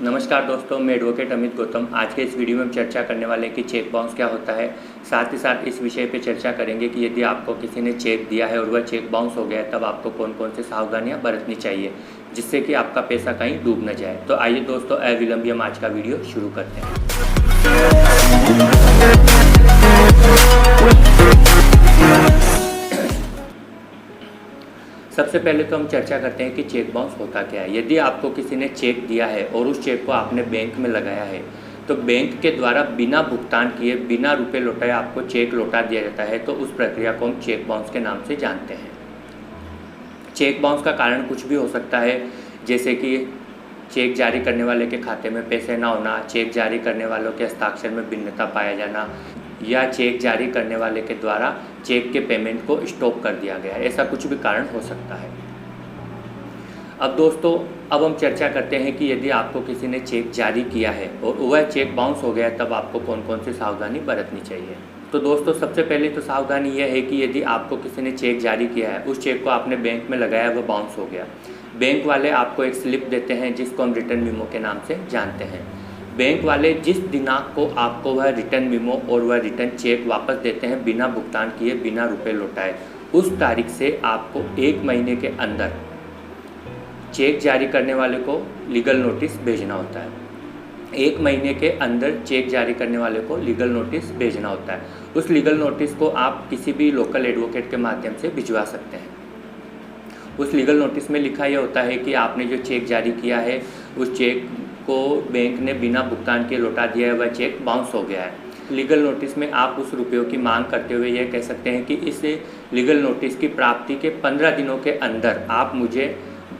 नमस्कार दोस्तों, मैं एडवोकेट अमित गौतम। आज के इस वीडियो में हम चर्चा करने वाले हैं कि चेक बाउंस क्या होता है। साथ ही साथ इस विषय पे चर्चा करेंगे कि यदि आपको किसी ने चेक दिया है और वह चेक बाउंस हो गया है, तब आपको कौन कौन सी सावधानियां बरतनी चाहिए जिससे कि आपका पैसा कहीं डूब न जाए। तो आइए दोस्तों, अविलंब हम आज का वीडियो शुरू करते हैं। सबसे पहले तो हम चर्चा करते हैं कि चेक बाउंस होता क्या है। यदि आपको किसी ने चेक दिया है और उस चेक को आपने बैंक में लगाया है, तो बैंक के द्वारा बिना भुगतान किए, बिना रुपए लौटाए आपको चेक लौटा दिया जाता है, तो उस प्रक्रिया को हम चेक बाउंस के नाम से जानते हैं। चेक बाउंस का कारण कुछ भी हो सकता है, जैसे कि चेक जारी करने वाले के खाते में पैसे ना होना, चेक जारी करने वालों के हस्ताक्षर में भिन्नता पाया जाना, या चेक जारी करने वाले के द्वारा चेक के पेमेंट को स्टॉप कर दिया गया। ऐसा कुछ भी कारण हो सकता है। अब दोस्तों, अब हम चर्चा करते हैं कि यदि आपको किसी ने चेक जारी किया है और वह चेक बाउंस हो गया, तब आपको कौन कौन सी सावधानी बरतनी चाहिए। तो दोस्तों, सबसे पहले तो सावधानी यह है कि यदि आपको किसी ने चेक जारी किया है, उस चेक को आपने बैंक में लगाया, वह बाउंस हो गया, बैंक वाले आपको एक स्लिप देते हैं जिसको हम रिटर्न मेमो के नाम से जानते हैं। बैंक वाले जिस दिनांक को आपको वह रिटर्न मेमो और वह रिटर्न चेक वापस देते हैं बिना भुगतान किए, बिना रुपए लौटाए, उस तारीख से आपको 1 महीने के अंदर चेक जारी करने वाले को लीगल नोटिस भेजना होता है। 1 महीने के अंदर चेक जारी करने वाले को लीगल नोटिस भेजना होता है। उस लीगल नोटिस को आप किसी भी लोकल एडवोकेट के माध्यम से भिजवा सकते हैं। उस लीगल नोटिस में लिखा यह होता है कि आपने जो चेक जारी किया है, उस चेक को बैंक ने बिना भुगतान के लौटा दिया है, वह चेक बाउंस हो गया है। लीगल नोटिस में आप उस रुपयों की मांग करते हुए यह कह सकते हैं कि इस लीगल नोटिस की प्राप्ति के 15 दिनों के अंदर आप मुझे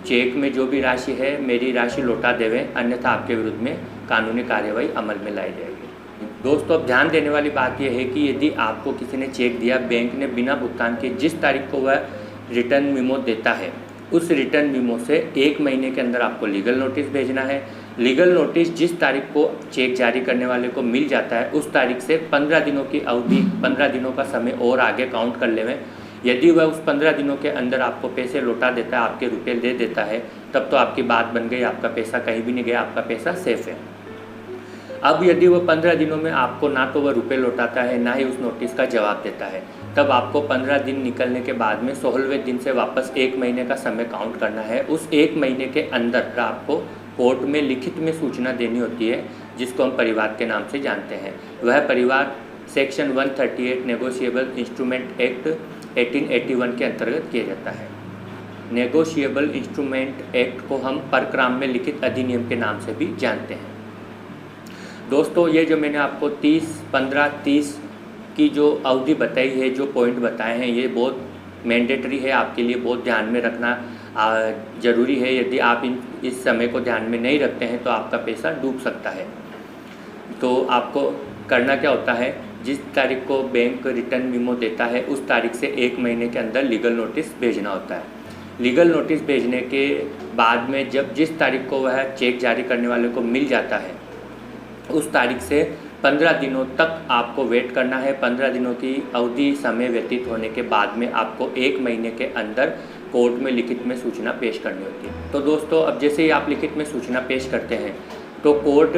चेक में जो भी राशि है, मेरी राशि लौटा देवें, अन्यथा आपके विरुद्ध में कानूनी कार्यवाही अमल में लाई जाएगी। दोस्तों, अब ध्यान देने वाली बात यह है कि यदि आपको किसी ने चेक दिया, बैंक ने बिना भुगतान के जिस तारीख को वह रिटर्न मेमो देता है, उस रिटर्न मेमो से 1 महीने के अंदर आपको लीगल नोटिस भेजना है। लीगल नोटिस जिस तारीख को चेक जारी करने वाले को मिल जाता है, उस तारीख से 15 दिनों की अवधि, 15 दिनों का समय और आगे काउंट कर लेवें। यदि वह उस 15 दिनों के अंदर आपको पैसे लौटा देता है, आपके रुपए दे देता है, तब तो आपकी बात बन गई, आपका पैसा कहीं भी नहीं गया, आपका पैसा सेफ है। अब यदि वह 15 दिनों में आपको ना तो वह रुपए लौटाता है, ना ही उस नोटिस का जवाब देता है, तब आपको 15 दिन निकलने के बाद में 16वें दिन से वापस 1 महीने का समय काउंट करना है। उस 1 महीने के अंदर आपको कोर्ट में लिखित में सूचना देनी होती है, जिसको हम परिवाद के नाम से जानते हैं। वह परिवाद सेक्शन 138 नेगोशिएबल इंस्ट्रूमेंट एक्ट 1881 के अंतर्गत किया जाता है। नेगोशिएबल इंस्ट्रूमेंट एक्ट को हम परक्राम में लिखित अधिनियम के नाम से भी जानते हैं। दोस्तों, ये जो मैंने आपको 30, 15, 30 की जो अवधि बताई है, जो पॉइंट बताए हैं, ये बहुत मैंडेटरी है आपके लिए, बहुत ध्यान में रखना ज़रूरी है। यदि आप इस समय को ध्यान में नहीं रखते हैं तो आपका पैसा डूब सकता है। तो आपको करना क्या होता है, जिस तारीख को बैंक रिटर्न मेमो देता है, उस तारीख से 1 महीने के अंदर लीगल नोटिस भेजना होता है। लीगल नोटिस भेजने के बाद में जब जिस तारीख को वह चेक जारी करने वाले को मिल जाता है, उस तारीख से 15 दिनों तक आपको वेट करना है। 15 दिनों की अवधि समय व्यतीत होने के बाद में आपको 1 महीने के अंदर कोर्ट में लिखित में सूचना पेश करनी होती है। तो दोस्तों, अब जैसे ही आप लिखित में सूचना पेश करते हैं, तो कोर्ट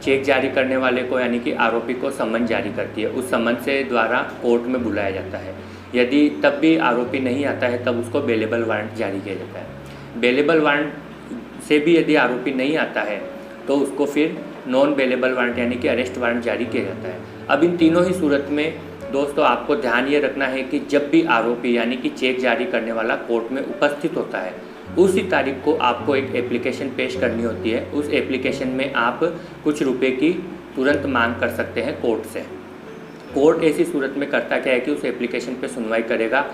चेक जारी करने वाले को यानी कि आरोपी को समन जारी करती है। उस समन से द्वारा कोर्ट में बुलाया जाता है। यदि तब भी आरोपी नहीं आता है, तब उसको बेलेबल वारंट जारी किया जाता है। बेलेबल वारंट से भी यदि आरोपी नहीं आता है, तो उसको फिर नॉन बेलेबल वारंट यानी कि अरेस्ट वारंट जारी किया जाता है। अब इन तीनों ही सूरत में दोस्तों, आपको ध्यान ये रखना है कि जब भी आरोपी यानी कि चेक जारी करने वाला कोर्ट में उपस्थित होता है, उसी तारीख को आपको एक एप्लीकेशन पेश करनी होती है। उस एप्लीकेशन में आप कुछ रुपए की तुरंत मांग कर सकते हैं कोर्ट से। कोर्ट ऐसी सूरत में करता क्या है कि उस एप्लीकेशन पे सुनवाई करेगा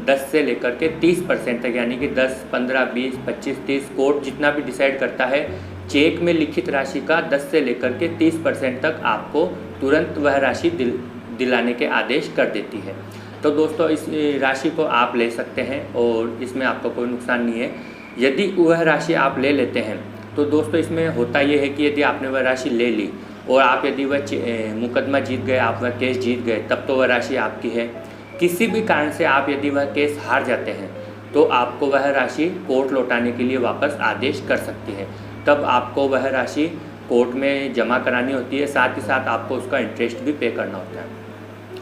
10 से लेकर के 30% तक, यानी कि 10, 15, 20, 25, 30, कोर्ट जितना भी डिसाइड करता है, चेक में लिखित राशि का 10 से लेकर के 30% तक आपको तुरंत वह राशि दिलाने के आदेश कर देती है। तो दोस्तों, इस राशि को आप ले सकते हैं और इसमें आपको कोई नुकसान नहीं है। यदि वह राशि आप ले लेते हैं, तो दोस्तों इसमें होता यह है कि यदि आपने वह राशि ले ली और आप यदि वह मुकदमा जीत गए, आप वह केस जीत गए, तब तो वह राशि आपकी है। किसी भी कारण से आप यदि वह केस हार जाते हैं, तो आपको वह राशि कोर्ट लौटाने के लिए वापस आदेश कर सकती है। तब आपको वह राशि कोर्ट में जमा करानी होती है, साथ ही साथ आपको उसका इंटरेस्ट भी पे करना होता है।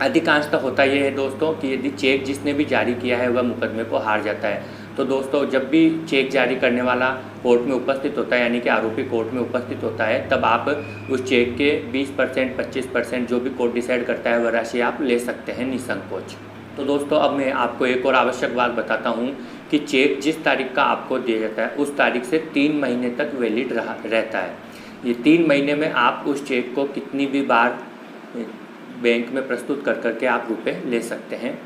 अधिकांशतः होता ये है दोस्तों कि यदि चेक जिसने भी जारी किया है वह मुकदमे को हार जाता है, तो दोस्तों जब भी चेक जारी करने वाला कोर्ट में उपस्थित होता है, यानी कि आरोपी कोर्ट में उपस्थित होता है, तब आप उस चेक के 20% 25% जो भी कोर्ट डिसाइड करता है वह राशि आप ले सकते हैं निसंकोच। तो दोस्तों अब मैं आपको एक और आवश्यक बात बताता हूँ कि चेक जिस तारीख का आपको दिया जाता है उस तारीख से 3 महीने तक वैलिड रहता है। ये 3 महीने में आप उस चेक को कितनी भी बार बैंक में प्रस्तुत कर करके आप रुपए ले सकते हैं।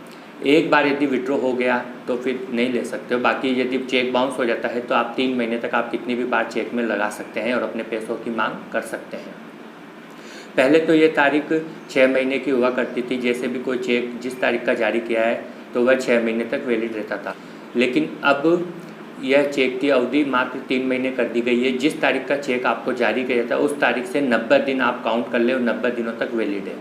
एक बार यदि विड्रॉ हो गया तो फिर नहीं ले सकते हो, बाकी यदि चेक बाउंस हो जाता है तो आप 3 महीने तक आप कितनी भी बार चेक में लगा सकते हैं और अपने पैसों की मांग कर सकते हैं। पहले तो ये तारीख 6 महीने की हुआ करती थी, जैसे भी कोई चेक जिस तारीख का जारी किया है तो वह 6 महीने तक वैलिड रहता था, लेकिन अब यह चेक की अवधि मात्र 3 महीने कर दी गई है। जिस तारीख का चेक आपको जारी किया जाता है उस तारीख से 90 दिन आप काउंट कर ले और 90 दिनों तक वैलिड है,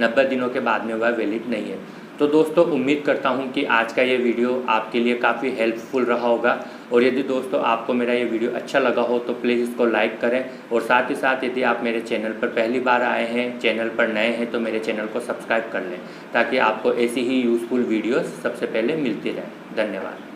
90 दिनों के बाद में वह वैलिड नहीं है। तो दोस्तों उम्मीद करता हूं कि आज का ये वीडियो आपके लिए काफ़ी हेल्पफुल रहा होगा, और यदि दोस्तों आपको मेरा ये वीडियो अच्छा लगा हो तो प्लीज़ इसको लाइक करें, और साथ ही साथ यदि आप मेरे चैनल पर पहली बार आए हैं, चैनल पर नए हैं, तो मेरे चैनल को सब्सक्राइब कर लें ताकि आपको ऐसी ही यूज़फुल वीडियोस सबसे पहले मिलती रहे। धन्यवाद।